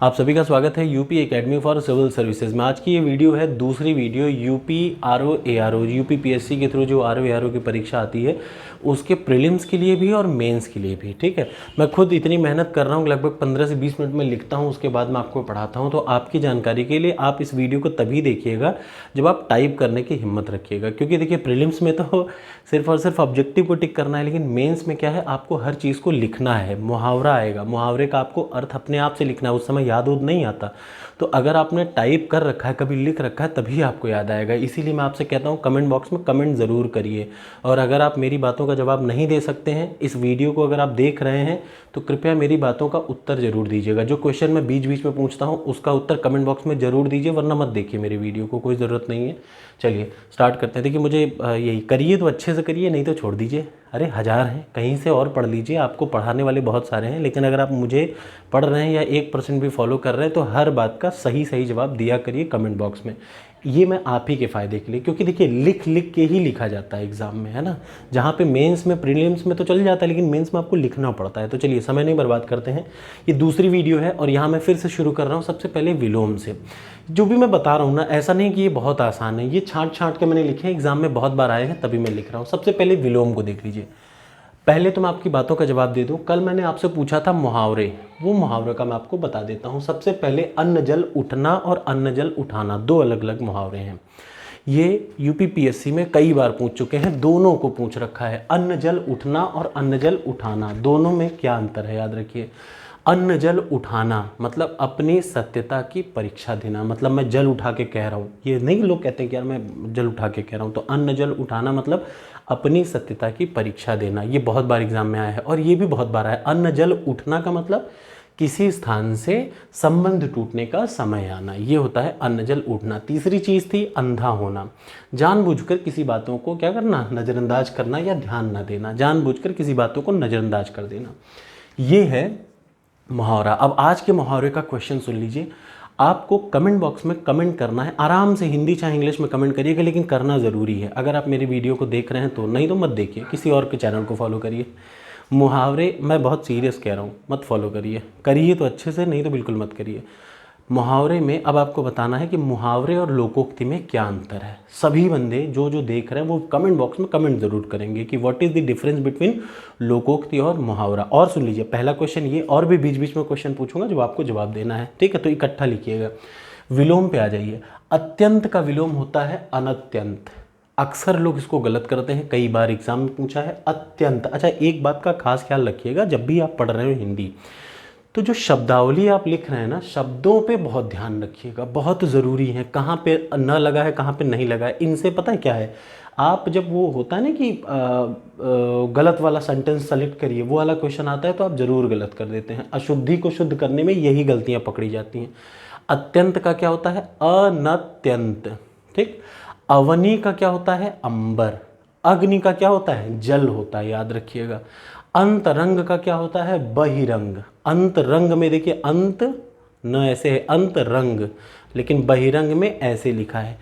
आप सभी का स्वागत है UP academy for civil services में। आज की ये वीडियो है दूसरी video UP RO ARO UP PSC के थ्रू जो आरओ एआरओ की परीक्षा आती है उसके प्रीलिम्स के लिए भी और मेंस के लिए भी। ठीक है, मैं खुद इतनी मेहनत कर रहा हूँ, लगभग 15 से 20 मिनट में लिखता हूँ, उसके बाद मैं आपको पढ़ाता हूँ। तो आपकी जानकारी के लिए आप इस वीडियो को तभी देखिएगा जब आप टाइप करने की हिम्मत रखिएगा, क्योंकि देखिए प्रीलिम्स में तो सिर्फ और सिर्फ ऑब्जेक्टिव को टिक करना है, लेकिन मेंस में क्या है, आपको हर चीज़ को लिखना है। मुहावरा आएगा, मुहावरे का आपको अर्थ अपने आप से लिखना है, उस समय याद उद नहीं आता। तो अगर आपने टाइप कर रखा है, कभी लिख रखा है, तभी आपको याद आएगा। इसीलिए मैं आपसे कहता हूँ कमेंट बॉक्स में कमेंट ज़रूर करिए। और अगर आप मेरी बातों का जवाब नहीं दे सकते हैं, इस वीडियो को अगर आप देख रहे हैं तो कृपया मेरी बातों का उत्तर ज़रूर दीजिएगा। जो क्वेश्चन मैं बीच बीच में पूछता हूँ उसका उत्तर कमेंट बॉक्स में ज़रूर दीजिए, वरना मत देखिए मेरी वीडियो को, कोई ज़रूरत नहीं है। चलिए स्टार्ट करते हैं। देखिए मुझे यही करिए तो अच्छे से करिए, नहीं तो छोड़ दीजिए। अरे हज़ार हैं, कहीं से और पढ़ लीजिए, आपको पढ़ाने वाले बहुत सारे हैं। लेकिन अगर आप मुझे पढ़ रहे हैं या 1% भी फॉलो कर रहे हैं तो हर बात का सही सही जवाब दिया करिए कमेंट बॉक्स में। ये मैं आप ही के फ़ायदे के लिए, क्योंकि देखिए लिख लिख के ही लिखा जाता है एग्ज़ाम में, है ना। जहाँ पे मेंस में प्रीलिम्स में तो चल जाता है, लेकिन मेंस में आपको लिखना पड़ता है। तो चलिए समय नहीं बर्बाद करते हैं, ये दूसरी वीडियो है और यहाँ मैं फिर से शुरू कर रहा हूँ सबसे पहले विलोम से। जो भी मैं बता रहा हूँ ना, ऐसा नहीं कि ये बहुत आसान है, ये छाँट छाँट के मैंने लिखे हैं, एग्ज़ाम में बहुत बार आए हैं तभी मैं लिख रहा हूँ। सबसे पहले विलोम को देख लीजिए। पहले तो मैं आपकी बातों का जवाब दे दूं। कल मैंने आपसे पूछा था मुहावरे, वो मुहावरे का मैं आपको बता देता हूं। सबसे पहले अन्न जल उठना और अन्न जल उठाना, दो अलग अलग मुहावरे हैं। ये यूपी पीएससी में कई बार पूछ चुके हैं, दोनों को पूछ रखा है। अन्न जल उठना और अन्न जल उठाना, दोनों में क्या अंतर है याद रखिए। अन्न जल उठाना मतलब अपनी सत्यता की परीक्षा देना, मतलब मैं जल उठा के कह रहा हूँ। ये नहीं लोग कहते हैं कि यार मैं जल उठा के कह रहा हूँ। तो अन्न जल उठाना मतलब अपनी सत्यता की परीक्षा देना। ये बहुत बार एग्जाम में आया है और ये भी बहुत बार आया है। अन्न जल उठना का मतलब किसी स्थान से संबंध टूटने का समय आना, ये होता है अन्न जल उठना। तीसरी चीज़ थी अंधा होना, जानबूझकर किसी बातों को क्या करना, नज़रअंदाज करना या ध्यान न देना, जानबूझकर किसी बातों को नज़रअंदाज कर देना, ये है मुहावरा। अब आज के मुहावरे का क्वेश्चन सुन लीजिए। आपको कमेंट बॉक्स में कमेंट करना है, आराम से हिंदी चाहे इंग्लिश में कमेंट करिएगा, लेकिन करना ज़रूरी है। अगर आप मेरी वीडियो को देख रहे हैं तो, नहीं तो मत देखिए, किसी और के चैनल को फॉलो करिए। मुहावरे मैं बहुत सीरियस कह रहा हूँ, मत फॉलो करिए, करिए तो अच्छे से, नहीं तो बिल्कुल मत करिए। मुहावरे में अब आपको बताना है कि मुहावरे और लोकोक्ति में क्या अंतर है। सभी बंदे जो जो देख रहे हैं वो कमेंट बॉक्स में कमेंट ज़रूर करेंगे कि what is the difference between लोकोक्ति और मुहावरा। और सुन लीजिए पहला क्वेश्चन ये, और भी बीच बीच में क्वेश्चन पूछूंगा जो आपको जवाब देना है, ठीक है। तो इकट्ठा लिखिएगा। विलोम पे आ जाइए। अत्यंत का विलोम होता है अनत्यंत। अक्सर लोग इसको गलत करते हैं, कई बार एग्जाम में पूछा है अत्यंत। अच्छा, एक बात का खास ख्याल रखिएगा, जब भी आप पढ़ रहे हो हिंदी, तो जो शब्दावली आप लिख रहे हैं ना, शब्दों पे बहुत ध्यान रखिएगा, बहुत ज़रूरी है। कहाँ पे न लगा है, कहाँ पे नहीं लगा है, इनसे पता है क्या है, आप जब वो होता है ना कि गलत वाला सेंटेंस सेलेक्ट करिए, वो वाला क्वेश्चन आता है तो आप ज़रूर गलत कर देते हैं। अशुद्धि को शुद्ध करने में यही गलतियाँ पकड़ी जाती हैं। अत्यंत का क्या होता है, अनत्यंत, ठीक। अवनी का क्या होता है, अंबर। अग्नि का क्या होता है, जल होता है, याद रखिएगा। अंतरंग का क्या होता है, बहिरंग। अंतरंग में देखिए अंत न ऐसे है, अंतरंग, लेकिन बहिरंग में ऐसे लिखा है।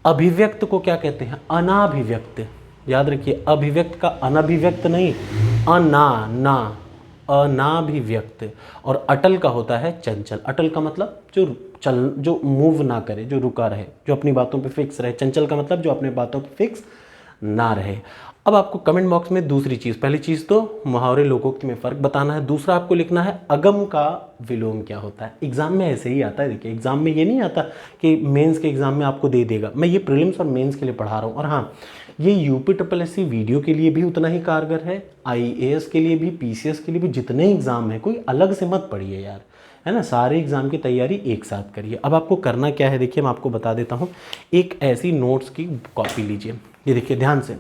अभिव्यक्त को क्या कहते हैं, अनाभिव्यक्त। याद रखिए, अभिव्यक्त का अनभिव्यक्त नहीं, ना, अनाभिव्यक्त। और अटल का होता है चंचल। अटल का मतलब जो मूव ना करे, जो रुका रहे, जो अपनी बातों पे फिक्स रहे। चंचल का मतलब जो अपने बातों पे फिक्स ना रहे। अब आपको कमेंट बॉक्स में दूसरी चीज़, पहली चीज़ तो मुहावरे लोकोक्ति में फ़र्क बताना है, दूसरा आपको लिखना है अगम का विलोम क्या होता है। एग्जाम में ऐसे ही आता है। देखिए एग्जाम में ये नहीं आता कि मेंस के एग्जाम में आपको दे देगा, मैं ये प्रीलिम्स और मेंस के लिए पढ़ा रहा हूँ। और हाँ, ये यूपी वीडियो के लिए भी उतना ही कारगर है, IAS के लिए भी, PCS के लिए भी। जितने एग्ज़ाम हैं कोई अलग से मत पढ़िए यार, है ना, सारे एग्ज़ाम की तैयारी एक साथ करिए। अब आपको करना क्या है, देखिए मैं आपको बता देता हूँ। एक ऐसी नोट्स की कॉपी लीजिए, ये देखिए ध्यान से,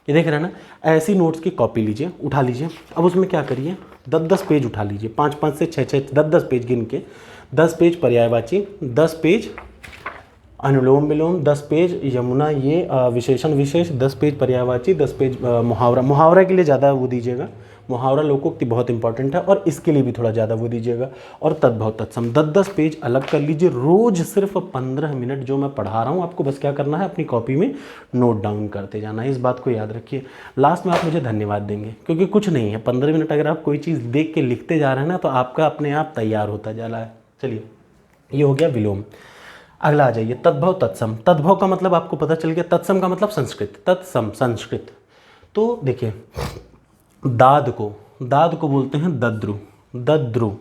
ये देख रहे हैं ना, ऐसी नोट्स की कॉपी लीजिए, उठा लीजिए। अब उसमें क्या करिए, 10-10 पेज उठा लीजिए, 5-5 से 6-6, 10-10 पेज गिन के, 10 पेज पर्यायवाची, 10 पेज अनुलोम विलोम, 10 पेज यमुना ये विशेषण विशेष, 10 पेज पर्यायवाची, 10 पेज मुहावरा। मुहावरा के लिए ज़्यादा वो दीजिएगा, मुहावरा लोकोक्ति बहुत इंपॉर्टेंट है, और इसके लिए भी थोड़ा ज़्यादा वो दीजिएगा। और तद्भव तत्सम 10-10 पेज अलग कर लीजिए। रोज़ सिर्फ 15 मिनट जो मैं पढ़ा रहा हूँ आपको बस क्या करना है, अपनी कॉपी में नोट डाउन करते जाना है। इस बात को याद रखिए। लास्ट में आप मुझे धन्यवाद देंगे, क्योंकि कुछ नहीं है, 15 मिनट अगर आप कोई चीज़ देख के लिखते जा रहे हैं ना, तो आपका अपने आप तैयार होता जा रहा है। चलिए, ये हो गया विलोम। अगला आ जाइए, तद्भव तत्सम। तद्भव का मतलब आपको पता चल गया, तत्सम का मतलब संस्कृत, तत्सम संस्कृत। तो देखिए, दाद को बोलते हैं दद्रु, दद्रु।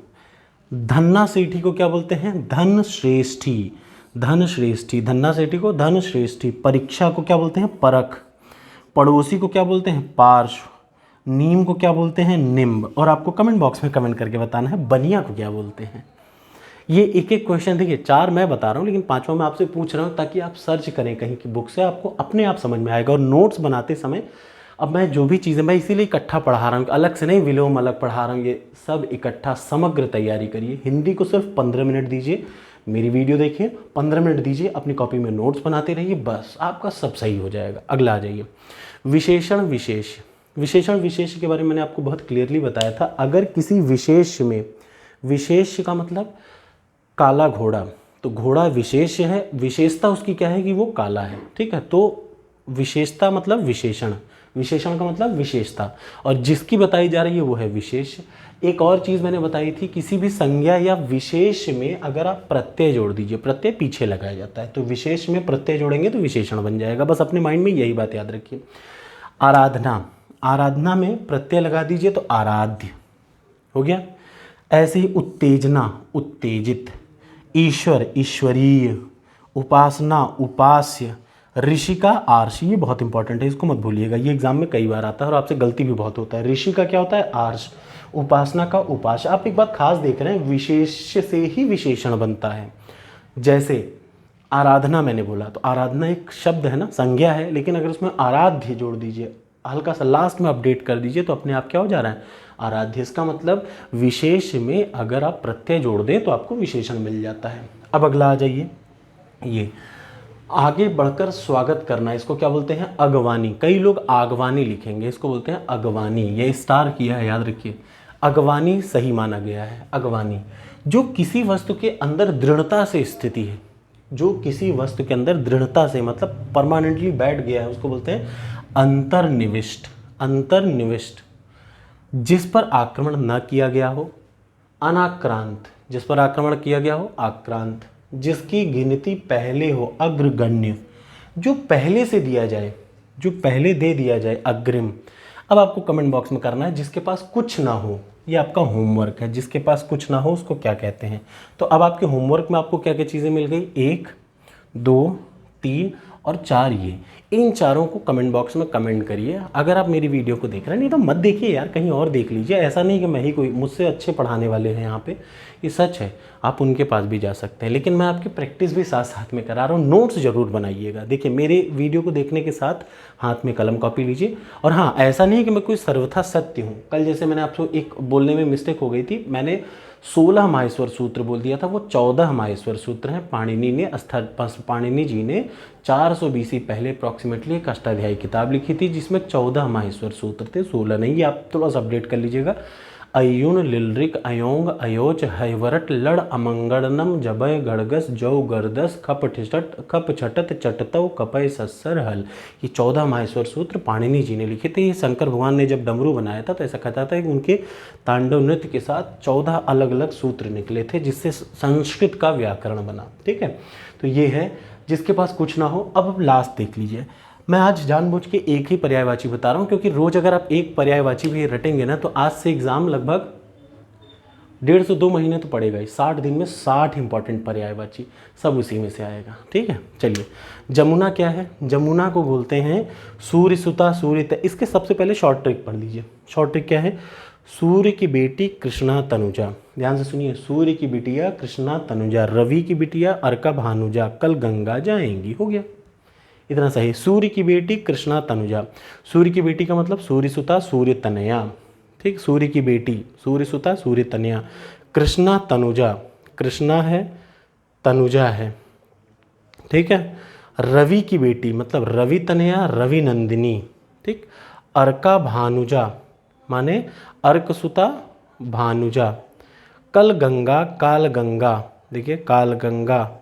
धन्ना सेठी को क्या बोलते हैं? धन श्रेष्ठी, धन श्रेष्ठी। धन्ना सेठी को धन श्रेष्ठी। परीक्षा को क्या बोलते हैं? परख। पड़ोसी को क्या बोलते हैं? पार्श्व। नीम को क्या बोलते हैं? निम्ब। और आपको कमेंट बॉक्स में कमेंट करके बताना है बनिया को क्या बोलते हैं। ये एक एक क्वेश्चन, देखिए 4 मैं बता रहा हूँ लेकिन 5वां मैं आपसे पूछ रहा हूँ ताकि आप सर्च करें कहीं की बुक से, आपको अपने आप समझ में आएगा। और नोट्स बनाते समय अब मैं जो भी चीज़ें, मैं इसीलिए इकट्ठा पढ़ा रहा हूँ, अलग से नहीं विलोम अलग पढ़ा रहा हूँ, ये सब इकट्ठा समग्र तैयारी करिए। हिंदी को सिर्फ 15 मिनट दीजिए, मेरी वीडियो देखिए, 15 मिनट दीजिए, अपनी कॉपी में नोट्स बनाते रहिए, बस आपका सब सही हो जाएगा। अगला आ जाइए, विशेषण विशेष। विशेषण विशेष के बारे में मैंने आपको बहुत क्लियरली बताया था। अगर किसी विशेष में, विशेष का मतलब काला घोड़ा, तो घोड़ा विशेष है, विशेषता उसकी क्या है कि वो काला है, ठीक है। तो विशेषता मतलब विशेषण, विशेषण का मतलब विशेषता, और जिसकी बताई जा रही है वो है विशेष। एक और चीज़ मैंने बताई थी, किसी भी संज्ञा या विशेष में अगर आप प्रत्यय जोड़ दीजिए, प्रत्यय पीछे लगाया जाता है, तो विशेष में प्रत्यय जोड़ेंगे तो विशेषण बन जाएगा। बस अपने माइंड में यही बात याद रखिए। आराधना, आराधना में प्रत्यय लगा दीजिए तो आराध्य हो गया। ऐसे ही उत्तेजना, उत्तेजित। ईश्वर, ईश्वरीय। उपासना, उपास्य। ऋषि का आर्ष, ये बहुत इंपॉर्टेंट है, इसको मत भूलिएगा, ये एग्जाम में कई बार आता है और आपसे गलती भी बहुत होता है। ऋषि का क्या होता है? आर्ष। उपासना का उपास। आप एक बात खास देख रहे हैं, विशेष से ही विशेषण बनता है। जैसे आराधना मैंने बोला, तो आराधना एक शब्द है ना, संज्ञा है, लेकिन अगर उसमें आराध्य जोड़ दीजिए, हल्का सा लास्ट में अपडेट कर दीजिए, तो अपने आप क्या हो जा रहा है? आराध्य। इसका मतलब विशेष में अगर आप प्रत्यय जोड़ दें तो आपको विशेषण मिल जाता है। अब अगला आ जाइए, ये आगे बढ़कर स्वागत करना, इसको क्या बोलते हैं? अगवानी। कई लोग आगवानी लिखेंगे, इसको बोलते हैं अगवानी। ये स्टार किया है, याद रखिए, अगवानी सही माना गया है। अगवानी, जो किसी वस्तु के अंदर दृढ़ता से स्थिति है, जो किसी वस्तु के अंदर दृढ़ता से मतलब परमानेंटली बैठ गया है, उसको बोलते हैं अंतर्निविष्ट। अंतर्निविष्ट, जिस पर आक्रमण न किया गया हो। अनाक्रांत, जिस पर आक्रमण किया गया हो। आक्रांत, जिसकी गिनती पहले हो। अग्रगण्य, जो पहले से दिया जाए, जो पहले दे दिया जाए। अग्रिम। अब आपको कमेंट बॉक्स में करना है जिसके पास कुछ ना हो, ये आपका होमवर्क है, जिसके पास कुछ ना हो उसको क्या कहते हैं। तो अब आपके होमवर्क में आपको क्या क्या चीज़ें मिल गई? 1, 2, 3 और 4। ये इन चारों को कमेंट बॉक्स में कमेंट करिए। अगर आप मेरी वीडियो को देख रहे हैं, नहीं तो मत देखिए यार, कहीं और देख लीजिए। ऐसा नहीं कि मैं ही कोई, मुझसे अच्छे पढ़ाने वाले हैं यहाँ पे, ये सच है, आप उनके पास भी जा सकते हैं, लेकिन मैं आपकी प्रैक्टिस भी साथ साथ में करा रहा हूँ। नोट्स ज़रूर बनाइएगा। देखिए, मेरे वीडियो को देखने के साथ हाथ में कलम कॉपी लीजिए। और हाँ, ऐसा नहीं कि मैं कोई सर्वथा सत्य हूँ। कल जैसे मैंने आपको एक बोलने में मिस्टेक हो गई थी, मैंने 16 माहेश्वर सूत्र बोल दिया था, वो 14 माहेश्वर सूत्र हैं। पाणिनि जी ने 400 BC पहले अप्रॉक्सीमेटली एक अष्टाध्यायी किताब लिखी थी जिसमें 14 माहेश्वर सूत्र थे, 16 नहीं। ये आप थोड़ा सा अपडेट कर लीजिएगा। अयुन लिलरिक अयोंग अयोच हैवरट लड़ अमंगड़नम जबय गड़गस जौ गर्दस खप छटत चटतव कपय सस्सर हल। ये 14 माहेश्वर सूत्र पाणिनि जी ने लिखे थे। ये शंकर भगवान ने जब डमरू बनाया था तो ऐसा कहता था कि उनके तांडव नृत्य के साथ 14 अलग अलग सूत्र निकले थे जिससे संस्कृत का व्याकरण बना, ठीक है। तो ये है जिसके पास कुछ ना हो। अब लास्ट देख लीजिए, मैं आज जानबूझ के एक ही पर्यायवाची बता रहा हूँ क्योंकि रोज़ अगर आप एक पर्यायवाची भी रटेंगे ना तो आज से एग्ज़ाम लगभग 1.5 से 2 महीने तो पड़ेगा ही। 60 दिन में 60 इंपॉर्टेंट पर्यायवाची सब उसी में से आएगा, ठीक है। चलिए, जमुना क्या है? जमुना को बोलते हैं सूर्य सुता सूर्य। इसके सबसे पहले शॉर्ट ट्रिक पढ़ लीजिए। शॉर्ट ट्रिक क्या है? सूर्य की बेटी कृष्णा तनुजा, ध्यान से सुनिए, सूर्य की बिटिया कृष्णा तनुजा, रवि की बिटिया अर्का भानुजा, कल गंगा जाएंगी। हो गया, इतना सही। सूर्य की बेटी कृष्णा तनुजा, सूर्य की बेटी का मतलब सूर्य सुता सूर्य तनया, ठीक। सूर्य की बेटी सूर्य सुता सूर्य तनया। कृष्णा तनुजा, कृष्णा है तनुजा है, ठीक है। रवि की बेटी मतलब रवि तनया रवि नंदिनी, ठीक। अर्का भानुजा माने अर्क सुता भानुजा। कल गंगा काल गंगा, देखिए काल गंगा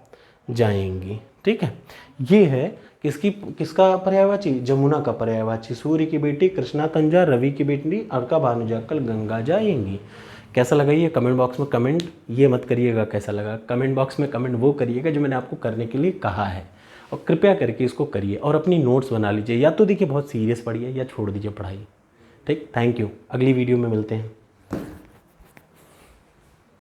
जाएंगी, ठीक है। ये है किसका पर्यायवाची? जमुना का पर्यायवाची। सूर्य की बेटी कृष्णा तनुजा, रवि की बेटी अर्का भानुजा, कल गंगा जाएंगी। कैसा लगा ये कमेंट बॉक्स में कमेंट ये मत करिएगा कैसा लगा, कमेंट बॉक्स में कमेंट वो करिएगा जो मैंने आपको करने के लिए कहा है, और कृपया करके इसको करिए और अपनी नोट्स बना लीजिए। या तो देखिए बहुत सीरियस पढ़िए या छोड़ दीजिए पढ़ाई। ठीक, थैंक यू। अगली वीडियो में मिलते हैं।